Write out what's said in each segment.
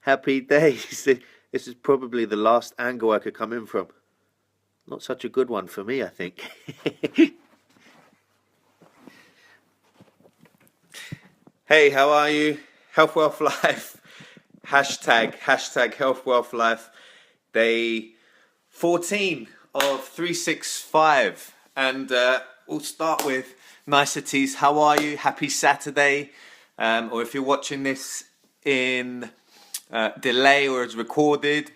Happy days. This is probably the last angle I could come in from. Not such a good one for me, I think. Hey, how are you? Health, Wealth, Life. Hashtag Health, Wealth, Life. Day 14 of 365. And we'll start with niceties. How are you? Happy Saturday. Or if you're watching this in delay or as recorded,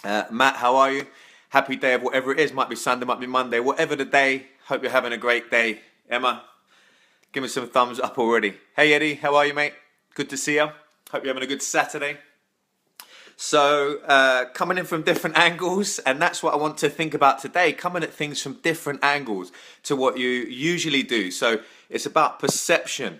Matt, how are you? Happy day of whatever it is. Might be Sunday, might be Monday. Whatever the day, hope you're having a great day. Emma, give me some thumbs up already. Hey Eddie, how are you, mate? Good to see you. Hope you're having a good Saturday. So coming in from different angles, and that's what I want to think about today, coming at things from different angles to what you usually do. So it's about perception.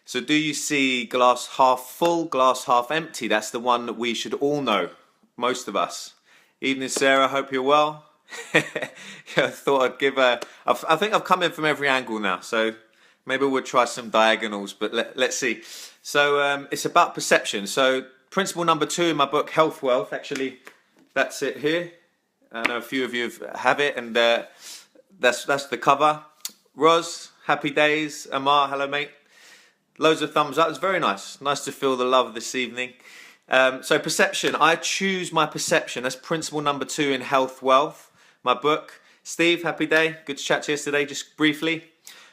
So do you see glass half full, glass half empty? That's the one that we should all know, most of us. Evening, Sarah. Hope you're well. Yeah, I thought I'd give I think I've come in from every angle now, so maybe we'll try some diagonals, but let's see. So it's about perception. So principle number 2 in my book, Health Wealth. Actually, that's it here. I know a few of you have it, and that's the cover. Roz, happy days. Amar, hello, mate. Loads of thumbs up. It's very nice. Nice to feel the love this evening. So perception. I choose my perception. That's principle number 2 in Health Wealth, my book. Steve, happy day. Good to chat to you yesterday, just briefly.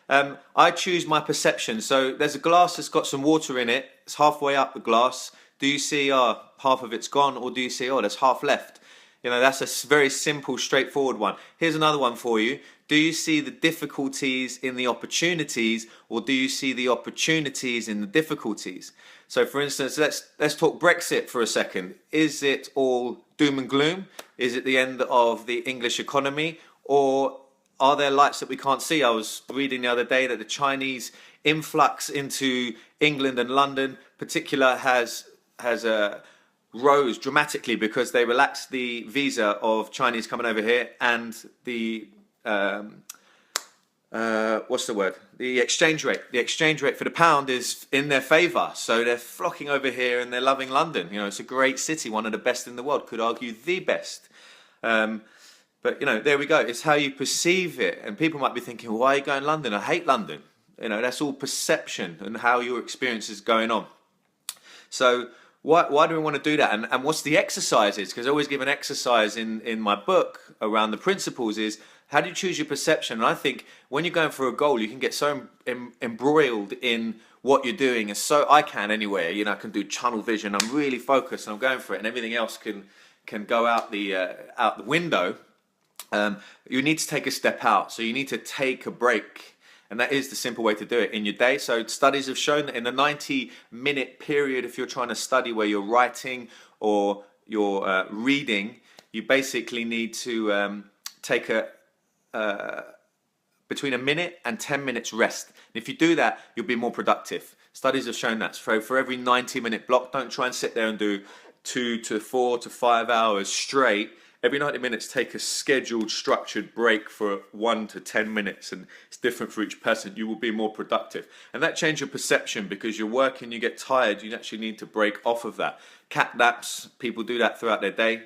I choose my perception. So there's a glass that's got some water in it. It's halfway up the glass. Do you see, half of it's gone, or do you see, there's half left? You know, that's a very simple, straightforward one. Here's another one for you. Do you see the difficulties in the opportunities, or do you see the opportunities in the difficulties? So, for instance, let's talk Brexit for a second. Is it all doom and gloom? Is it the end of the English economy, or are there lights that we can't see? I was reading the other day that the Chinese influx into England and London, particular, has rose dramatically because they relaxed the visa of Chinese coming over here, and the the exchange rate. The exchange rate for the pound is in their favour, so they're flocking over here and they're loving London. You know, it's a great city, one of the best in the world. Could argue the best. But you know, there we go. It's how you perceive it, and people might be thinking, well, "Why are you going to London? I hate London." You know, that's all perception and how your experience is going on. So why do we want to do that? And what's the exercises? Because I always give an exercise in my book around the principles is, how do you choose your perception? And I think when you're going for a goal, you can get so embroiled in what you're doing. And so I can anyway. You know, I can do tunnel vision. I'm really focused and I'm going for it, and everything else can go out the window. You need to take a step out. So you need to take a break. And that is the simple way to do it in your day. So studies have shown that in a 90-minute period, if you're trying to study where you're writing or you're reading, you basically need to take between a minute and 10 minutes rest. And if you do that, you'll be more productive. Studies have shown that. So for every 90-minute block, don't try and sit there and do 2 to 4 to 5 hours straight. Every 90 minutes, take a scheduled, structured break for 1 to 10 minutes, and it's different for each person. You will be more productive. And that changes your perception, because you're working, you get tired, you actually need to break off of that. Cat naps, people do that throughout their day.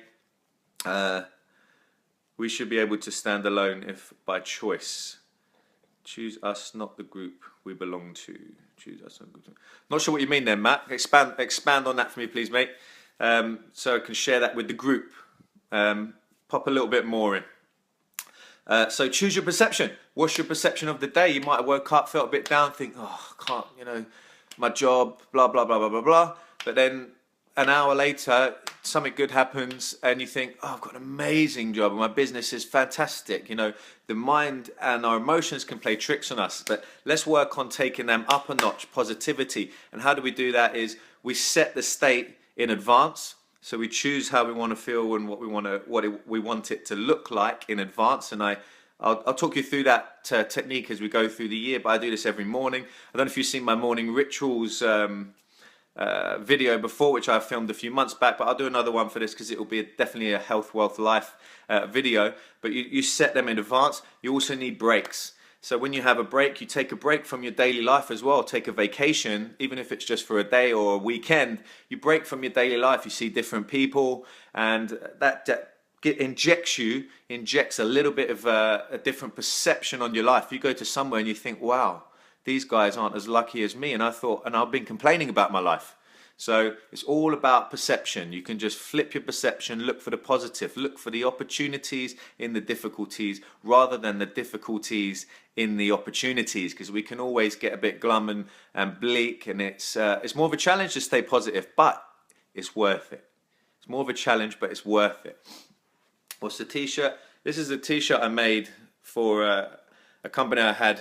We should be able to stand alone if by choice. Choose us, not the group we belong to. Choose us, not the group. Not sure what you mean there, Matt. Expand on that for me, please, mate. So I can share that with the group. Pop a little bit more in. So choose your perception. What's your perception of the day? You might have woke up, felt a bit down, think, I can't, my job, blah, blah, blah, blah, blah, blah. But then an hour later, something good happens and you think, I've got an amazing job and my business is fantastic. You know, the mind and our emotions can play tricks on us, but let's work on taking them up a notch, positivity. And how do we do that is we set the state in advance. So we choose how we want to feel and what we want it to look like in advance. And I'll talk you through that technique as we go through the year. But I do this every morning. I don't know if you've seen my morning rituals video before, which I filmed a few months back. But I'll do another one for this because it will be definitely a Health, Wealth, Life video. But you set them in advance. You also need breaks. So when you have a break, you take a break from your daily life as well. Take a vacation, even if it's just for a day or a weekend. You break from your daily life. You see different people, and that injects a little bit of a different perception on your life. You go to somewhere and you think, wow, these guys aren't as lucky as me. And I've been complaining about my life. So it's all about perception. You can just flip your perception, look for the positive, look for the opportunities in the difficulties rather than the difficulties in the opportunities, because we can always get a bit glum and bleak, and it's more of a challenge to stay positive, but it's worth it. It's more of a challenge, but it's worth it. What's the t-shirt? This is a t-shirt I made for a company I had,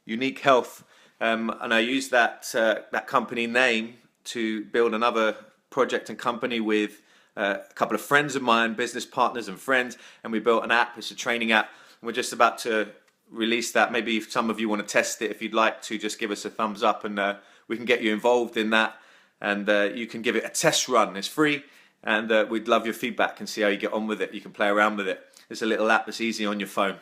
Unique Health. And I used that company name to build another project and company with a couple of friends of mine, business partners and friends, and we built an app. It's a training app. And we're just about to release that. Maybe if some of you want to test it, if you'd like to, just give us a thumbs up, and we can get you involved in that. And you can give it a test run. It's free, and we'd love your feedback and see how you get on with it. You can play around with it. It's a little app that's easy on your phone,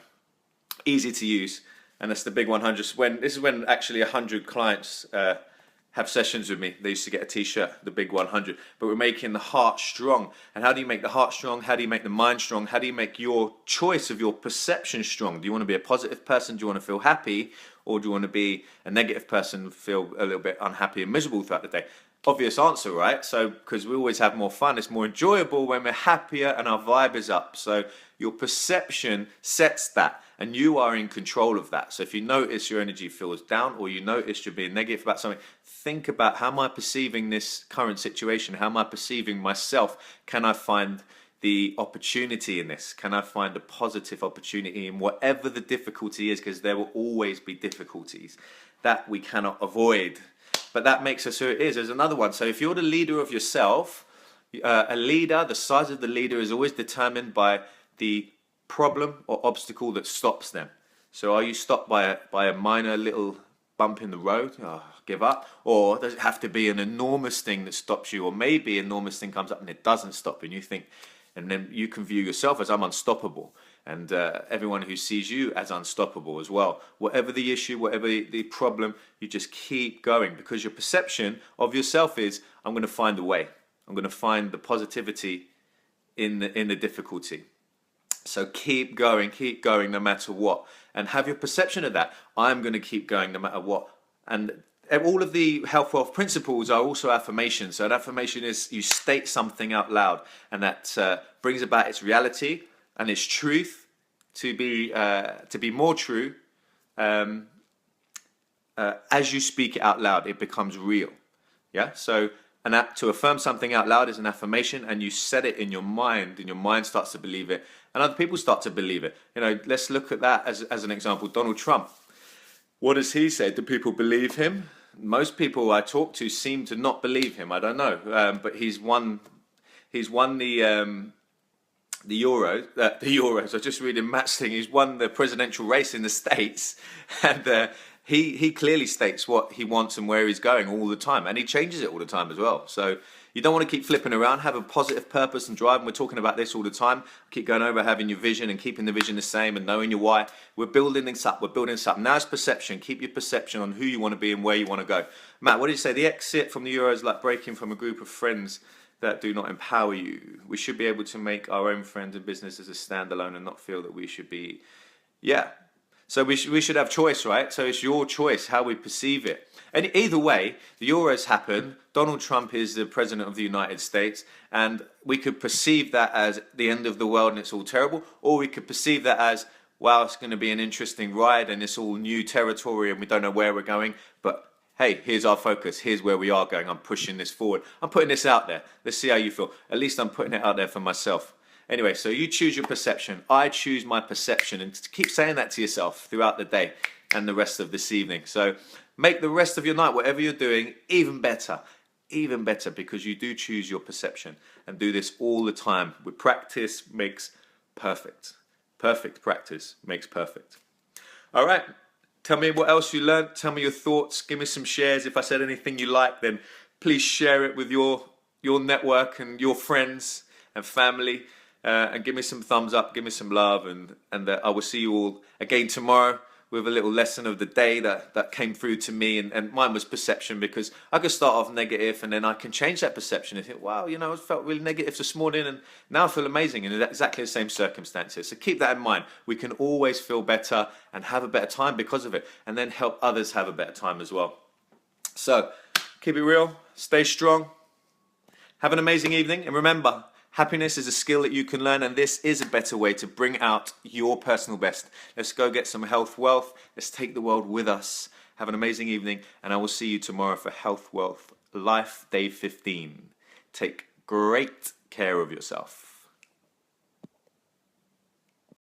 easy to use. And that's the big 100. This is when actually 100 clients have sessions with me. They used to get a t-shirt, the big 100. But we're making the heart strong. And how do you make the heart strong? How do you make the mind strong? How do you make your choice of your perception strong? Do you want to be a positive person? Do you want to feel happy? Or do you want to be a negative person, feel a little bit unhappy and miserable throughout the day? Obvious answer, right? So, because we always have more fun, it's more enjoyable when we're happier and our vibe is up. So your perception sets that, and you are in control of that. So if you notice your energy feels down, or you notice you're being negative about something, think about, how am I perceiving this current situation? How am I perceiving myself? Can I find the opportunity in this? Can I find a positive opportunity in whatever the difficulty is? Because there will always be difficulties that we cannot avoid. But that makes us who it is. There's another one. So if you're the leader of yourself, a leader, the size of the leader is always determined by the problem or obstacle that stops them. So are you stopped by a minor little bump in the road? Oh, give up. Or does it have to be an enormous thing that stops you? Or maybe an enormous thing comes up and it doesn't stop, and you think, and then you can view yourself as, I'm unstoppable. And everyone who sees you as unstoppable as well. Whatever the issue, whatever the problem, you just keep going, because your perception of yourself is, I'm going to find a way. I'm going to find the positivity in the difficulty. So keep going no matter what. And have your perception of that. I'm going to keep going no matter what. And all of the HealthWealth principles are also affirmations. So an affirmation is you state something out loud, and that brings about its reality and its truth to be more true. As you speak it out loud, it becomes real. Yeah. So to affirm something out loud is an affirmation, and you set it in your mind, and your mind starts to believe it, and other people start to believe it. You know, let's look at that as an example. Donald Trump. What does he say? Do people believe him? Most people I talk to seem to not believe him. I don't know, but he's won the Euros. I was just reading Matt's thing. He's won the presidential race in the States, and he clearly states what he wants and where he's going all the time, and he changes it all the time as well. So you don't want to keep flipping around. Have a positive purpose and drive. And we're talking about this all the time. Keep going over having your vision and keeping the vision the same and knowing your why. We're building this up. We're building this up. Now it's perception. Keep your perception on who you want to be and where you want to go. Matt, what did you say? The exit from the Euros is like breaking from a group of friends that do not empower you. We should be able to make our own friends and business as a standalone and not feel that we should be. Yeah. So we should have choice, right? So it's your choice how we perceive it. And either way, the Euros happen. Donald Trump is the president of the United States, and we could perceive that as the end of the world and it's all terrible, or we could perceive that as, wow, it's going to be an interesting ride and it's all new territory and we don't know where we're going, but hey, here's our focus. Here's where we are going. I'm pushing this forward. I'm putting this out there. Let's see how you feel. At least I'm putting it out there for myself. Anyway, so you choose your perception. I choose my perception, and keep saying that to yourself throughout the day and the rest of this evening. So make the rest of your night, whatever you're doing, even better, because you do choose your perception, and do this all the time. With practice makes perfect. Perfect practice makes perfect. All right. Tell me what else you learned. Tell me your thoughts. Give me some shares. If I said anything you like, then please share it with your network and your friends and family. and give me some thumbs up, give me some love, and I will see you all again tomorrow with a little lesson of the day that came through to me, and mine was perception, because I could start off negative and then I can change that perception and think, wow, I felt really negative this morning and now I feel amazing in exactly the same circumstances. So keep that in mind. We can always feel better and have a better time because of it, and then help others have a better time as well. So keep it real, stay strong, have an amazing evening, and remember, happiness is a skill that you can learn, and this is a better way to bring out your personal best. Let's go get some health wealth. Let's take the world with us. Have an amazing evening, and I will see you tomorrow for Health Wealth Life Day 15. Take great care of yourself.